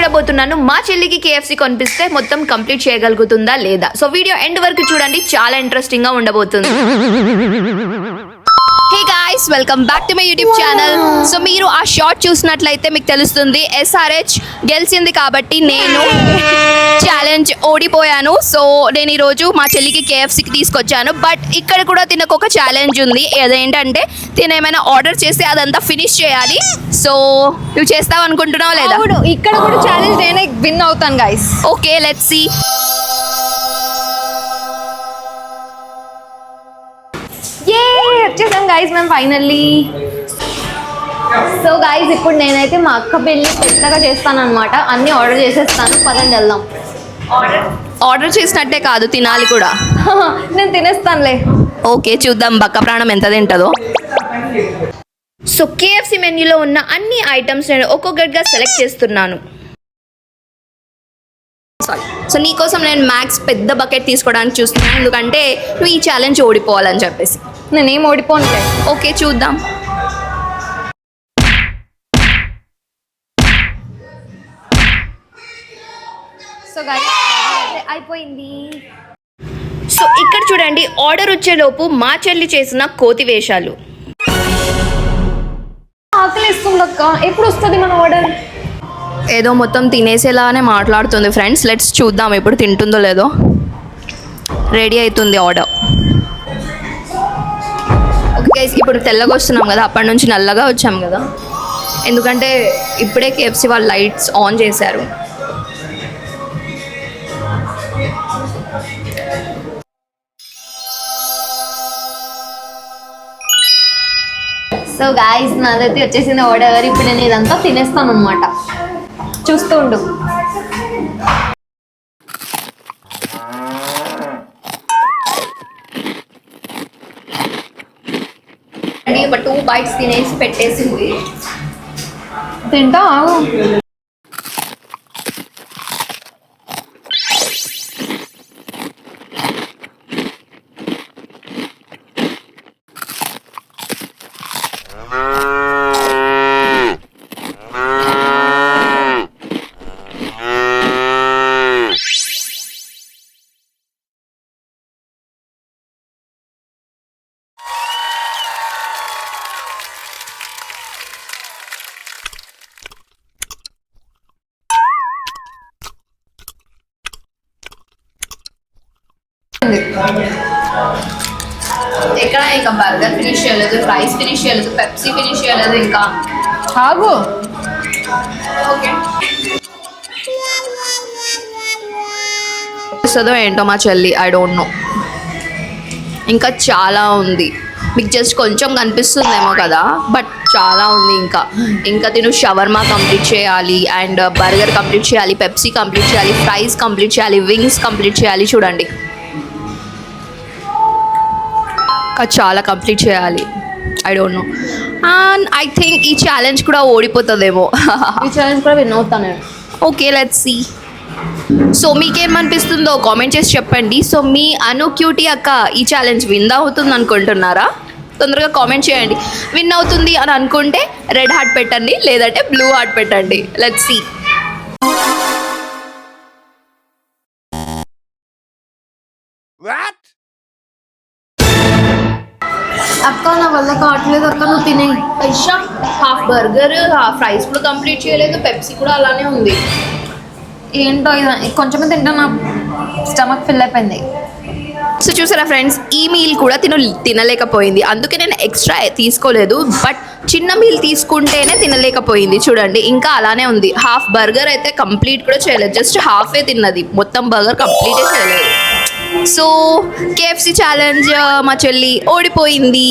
చూపించబోతున్నాను. మా చెల్లికి KFC కొనిపిస్తే మొత్తం కంప్లీట్ చేయగలుగుతుందా లేదా. సో వీడియో ఎండ్ వరకు చూడండి, చాలా ఇంట్రెస్టింగ్ గా ఉండబోతుంది. Hey guys, welcome back to my YouTube channel. So మీరు ఆ షార్ట్ చూసినట్లయితే మీకు తెలుస్తుంది SRH గెలిచింది కాబట్టి నేను ఛాలెంజ్ ఓడిపోయాను. సో నేను ఈరోజు మా చెల్లికి KFCకి తీసుకొచ్చాను. బట్ ఇక్కడ కూడా తినకు ఒక ఛాలెంజ్ ఉంది. అదేంటంటే తిన ఏమైనా ఆర్డర్ చేస్తే అదంతా ఫినిష్ చేయాలి. సో నువ్వు చేస్తావు అనుకుంటున్నావు లేదా? ఇక్కడ కూడా ఛాలెంజ్ నేనే విన్ అవుతాను గైస్. Okay, let's see. వచ్చేసాం గైస్ మేము ఫైనల్లీ. సో గైస్ ఇప్పుడు నేనైతే మా అక్క పెళ్ళి పెద్దగా చేస్తాను అనమాట. అన్నీ ఆర్డర్ చేసేస్తాను, పదండి వెళ్దాం. ఆర్డర్ చేసినట్టే కాదు, తినాలి కూడా. నేను తినేస్తానులే. ఓకే, చూద్దాం బక్క ప్రాణం ఎంత తింటుందో. సో KFC మెన్యూలో ఉన్న అన్ని ఐటమ్స్ నేను ఒక్కొక్కటిగా సెలెక్ట్ చేస్తున్నాను. సో నీకోసం నేను మ్యాక్స్ పెద్ద బకెట్ తీసుకోవడానికి చూస్తున్నాను, ఎందుకంటే నువ్వు ఈ ఛాలెంజ్ ఓడిపోవాలని చెప్పేసి. నేనేం ఓడిపోనులే. ఓకే, చూద్దాం. సో గైస్ అయిపోయింది. సో ఇక్కడ చూడండి, ఆర్డర్ వచ్చేలోపు మా చెల్లి చేసిన కోతి వేషాలు. ఆకలిస్తుంది అక్క, ఎప్పుడు వస్తుంది మన ఆర్డర్? ఏదో మొత్తం తినేసేలానే మాట్లాడుతుంది ఫ్రెండ్స్. లెట్స్ చూద్దాం ఎప్పుడు తింటుందో లేదో. రెడీ అవుతుంది ఆర్డర్. ఓకే గైస్, ఇప్పుడు తెల్లగా వస్తున్నాం కదా, అప్పటి నుంచి నల్లగా వచ్చాం కదా, ఎందుకంటే ఇప్పుడే KFC వాళ్ళు లైట్స్ ఆన్ చేశారు. సో గైస్ నాదైతే వచ్చేసింది ఆర్డర్. ఇప్పుడు నేను ఇదంతా తినేస్తాను అనమాట, చూస్తూ ఉండు. ఒక 2 bites తినేసి పెట్టేసింది. తింటా ఆగు. ఎక్కడ ఇంకా బర్గర్ ఫినిష్ చేయలేదు, ఫ్రైస్ ఫినిష్ చేయలేదు, పెప్సీ ఫినిష్ చేయలేదు, ఇంకా ఆగు. ఓకే, వస్తుందో ఏంటో మా చెల్లి, ఐ డోంట్ నో. ఇంకా చాలా ఉంది, మీకు జస్ట్ కొంచెం కనిపిస్తుందేమో కదా, బట్ చాలా ఉంది. ఇంకా తిను షవర్మా కంప్లీట్ చేయాలి, అండ్ బర్గర్ కంప్లీట్ చేయాలి, పెప్సీ కంప్లీట్ చేయాలి, ఫ్రైస్ కంప్లీట్ చేయాలి, వింగ్స్ కంప్లీట్ చేయాలి. చూడండి, చాలా కంప్లీట్ చేయాలి. I don't know, and I think ఈ ఛాలెంజ్ కూడా ఓడిపోతుందేమో. ఈ ఛాలెంజ్ కూడా విన్ అవుతాను. Okay, let's see. సో మీకేమనిపిస్తుందో కామెంట్ చేసి చెప్పండి. సో మీ క్యూటీ అక్క ఈ ఛాలెంజ్ విన్ అవుతుంది అనుకుంటున్నారా? తొందరగా కామెంట్ చేయండి. విన్ అవుతుంది అని అనుకుంటే రెడ్ హార్ట్ పెట్టండి, లేదంటే బ్లూ హార్ట్ పెట్టండి. Let's see. అక్క నా వల్ల కావట్లేదు అక్క, నువ్వు తినే. హాఫ్ బర్గర్, హాఫ్ ఫ్రైస్ కూడా కంప్లీట్ చేయలేదు, పెప్సీ కూడా అలానే ఉంది. ఏంటో ఇది కొంచెమే తింటా, నా స్టమక్ ఫిల్ అయిపోయింది. సో చూసారా ఫ్రెండ్స్, ఈ మీల్ కూడా తినలేకపోయింది, అందుకే నేను ఎక్స్ట్రా తీసుకోలేదు. బట్ చిన్న మీల్ తీసుకుంటేనే తినలేకపోయింది. చూడండి, ఇంకా అలానే ఉంది. హాఫ్ బర్గర్ అయితే కంప్లీట్ కూడా చేయలేదు, జస్ట్ హాఫే తిన్నది, మొత్తం బర్గర్ కంప్లీటే చేయలేదు. సో KFC ఛాలెంజ్ మా చెల్లి ఓడిపోయింది.